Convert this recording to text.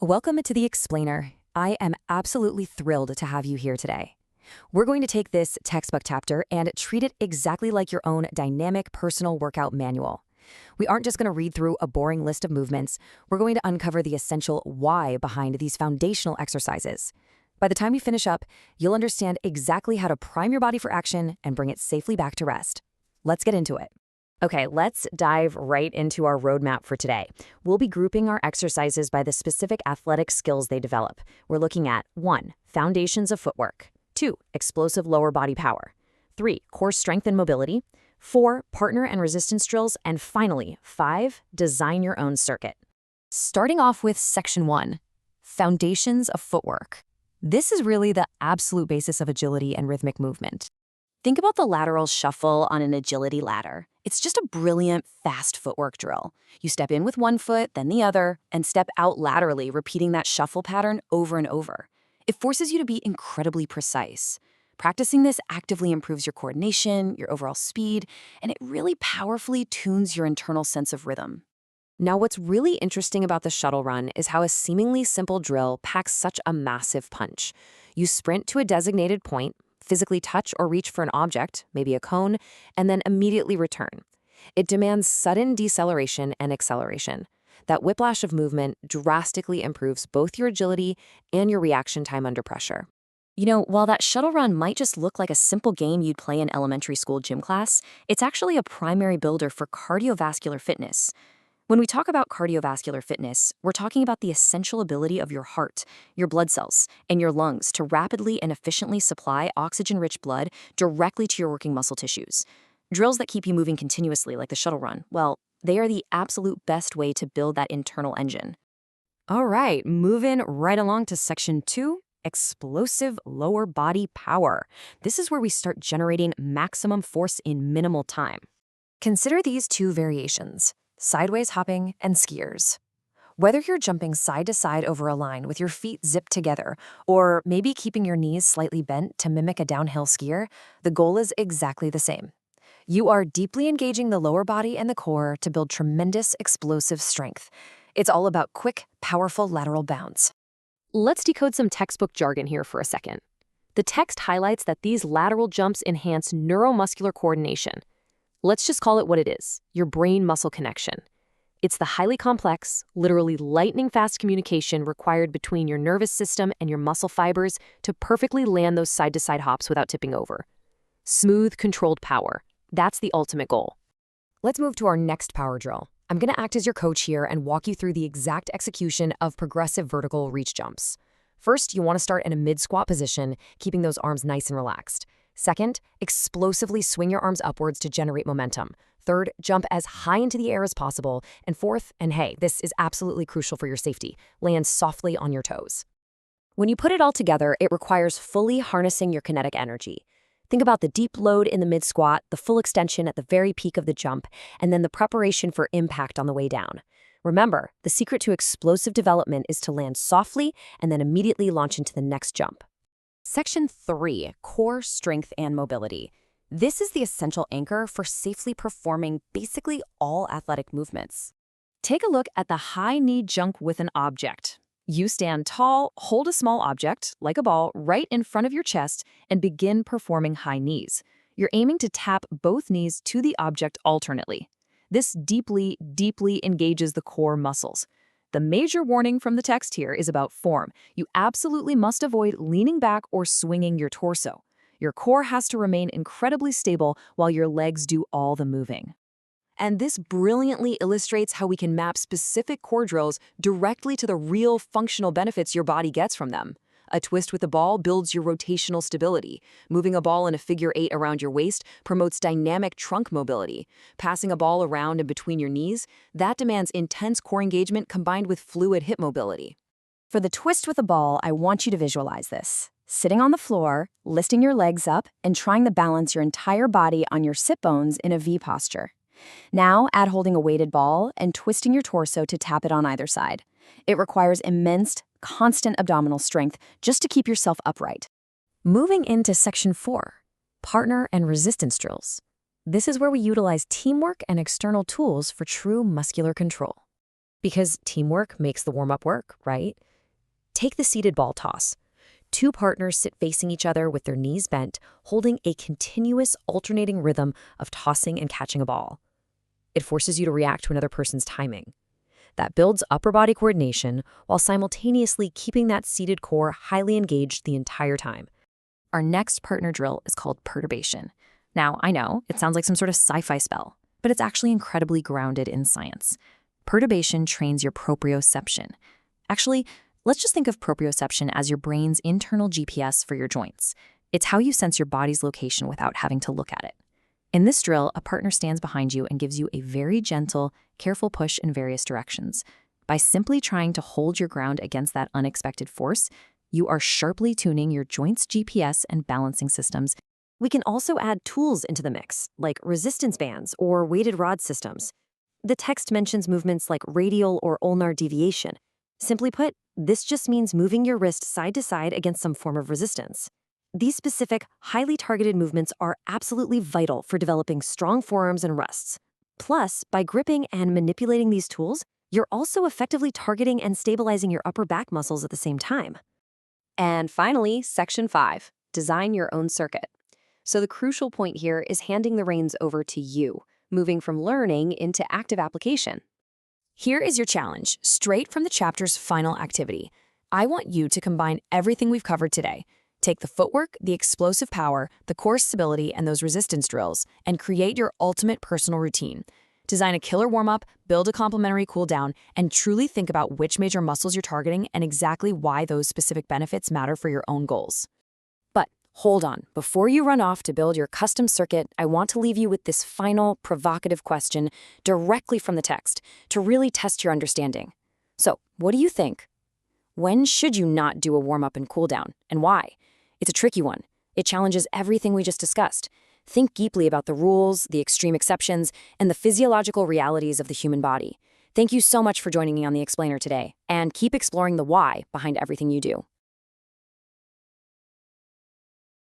Welcome to The Explainer. I am absolutely thrilled to have you here today. We're going to take this textbook chapter and treat it exactly like your own dynamic personal workout manual. We aren't just going to read through a boring list of movements, we're going to uncover the essential why behind these foundational exercises. By the time we finish up, you'll understand exactly how to prime your body for action and bring it safely back to rest. Let's get into it. Okay, let's dive right into our roadmap for today. We'll be grouping our exercises by the specific athletic skills they develop. We're looking at 1. Foundations of footwork. 2. Explosive lower body power. 3. Core strength and mobility. 4. Partner and resistance drills. And finally, 5. Design your own circuit. Starting off with Section 1. Foundations of footwork. This is really the absolute basis of agility and rhythmic movement. Think about the lateral shuffle on an agility ladder. It's just a brilliant, fast footwork drill. You step in with one foot, then the other, and step out laterally, repeating that shuffle pattern over and over. It forces you to be incredibly precise. Practicing this actively improves your coordination, your overall speed, and it really powerfully tunes your internal sense of rhythm. Now, what's really interesting about the shuttle run is how a seemingly simple drill packs such a massive punch. You sprint to a designated point, physically touch or reach for an object, maybe a cone, and then immediately return. It demands sudden deceleration and acceleration. That whiplash of movement drastically improves both your agility and your reaction time under pressure. You know, while that shuttle run might just look like a simple game you'd play in elementary school gym class, it's actually a primary builder for cardiovascular fitness. When we talk about cardiovascular fitness, we're talking about the essential ability of your heart, your blood cells, and your lungs to rapidly and efficiently supply oxygen-rich blood directly to your working muscle tissues. Drills that keep you moving continuously, like the shuttle run, well, they are the absolute best way to build that internal engine. All right, moving right along to Section 2, explosive lower body power. This is where we start generating maximum force in minimal time. Consider these two variations: sideways hopping and skiers. Whether you're jumping side to side over a line with your feet zipped together, or maybe keeping your knees slightly bent to mimic a downhill skier, the goal is exactly the same. You are deeply engaging the lower body and the core to build tremendous explosive strength. It's all about quick, powerful lateral bounds. Let's decode some textbook jargon here for a second. The text highlights that these lateral jumps enhance neuromuscular coordination. Let's just call it what it is, your brain-muscle connection. It's the highly complex, literally lightning-fast communication required between your nervous system and your muscle fibers to perfectly land those side-to-side hops without tipping over. Smooth, controlled power. That's the ultimate goal. Let's move to our next power drill. I'm going to act as your coach here and walk you through the exact execution of progressive vertical reach jumps. First, you want to start in a mid-squat position, keeping those arms nice and relaxed. Second, explosively swing your arms upwards to generate momentum. Third, jump as high into the air as possible. And fourth, and hey, this is absolutely crucial for your safety, land softly on your toes. When you put it all together, it requires fully harnessing your kinetic energy. Think about the deep load in the mid-squat, the full extension at the very peak of the jump, and then the preparation for impact on the way down. Remember, the secret to explosive development is to land softly and then immediately launch into the next jump. Section 3, core strength and mobility. This is the essential anchor for safely performing basically all athletic movements. Take a look at the high knee jump with an object. You stand tall, hold a small object, like a ball, right in front of your chest and begin performing high knees. You're aiming to tap both knees to the object alternately. This deeply engages the core muscles. The major warning from the text here is about form. You absolutely must avoid leaning back or swinging your torso. Your core has to remain incredibly stable while your legs do all the moving. And this brilliantly illustrates how we can map specific core drills directly to the real functional benefits your body gets from them. A twist with the ball builds your rotational stability. Moving a ball in a figure 8 around your waist promotes dynamic trunk mobility. Passing a ball around and between your knees, that demands intense core engagement combined with fluid hip mobility. For the twist with the ball, I want you to visualize this. Sitting on the floor, lifting your legs up, and trying to balance your entire body on your sit bones in a V posture. Now add holding a weighted ball and twisting your torso to tap it on either side. It requires immense, constant abdominal strength just to keep yourself upright. Moving into Section 4, partner and resistance drills. This is where we utilize teamwork and external tools for true muscular control. Because teamwork makes the warm-up work, right? Take the seated ball toss. Two partners sit facing each other with their knees bent, holding a continuous alternating rhythm of tossing and catching a ball. It forces you to react to another person's timing. That builds upper body coordination while simultaneously keeping that seated core highly engaged the entire time. Our next partner drill is called perturbation. Now, I know, it sounds like some sort of sci-fi spell, but it's actually incredibly grounded in science. Perturbation trains your proprioception. Actually, let's just think of proprioception as your brain's internal GPS for your joints. It's how you sense your body's location without having to look at it. In this drill, a partner stands behind you and gives you a very gentle, careful push in various directions. By simply trying to hold your ground against that unexpected force, you are sharply tuning your joints' GPS and balancing systems. We can also add tools into the mix, like resistance bands or weighted rod systems. The text mentions movements like radial or ulnar deviation. Simply put, this just means moving your wrist side to side against some form of resistance. These specific, highly targeted movements are absolutely vital for developing strong forearms and wrists. Plus, by gripping and manipulating these tools, you're also effectively targeting and stabilizing your upper back muscles at the same time. And finally, Section 5, design your own circuit. So the crucial point here is handing the reins over to you, moving from learning into active application. Here is your challenge, straight from the chapter's final activity. I want you to combine everything we've covered today. Take the footwork, the explosive power, the core stability, and those resistance drills, and create your ultimate personal routine. Design a killer warm-up, build a complementary cool-down, and truly think about which major muscles you're targeting and exactly why those specific benefits matter for your own goals. But hold on, before you run off to build your custom circuit, I want to leave you with this final, provocative question directly from the text to really test your understanding. So, what do you think? When should you not do a warm-up and cool-down, and why? It's a tricky one. It challenges everything we just discussed. Think deeply about the rules, the extreme exceptions, and the physiological realities of the human body. Thank you so much for joining me on The Explainer today, and keep exploring the why behind everything you do.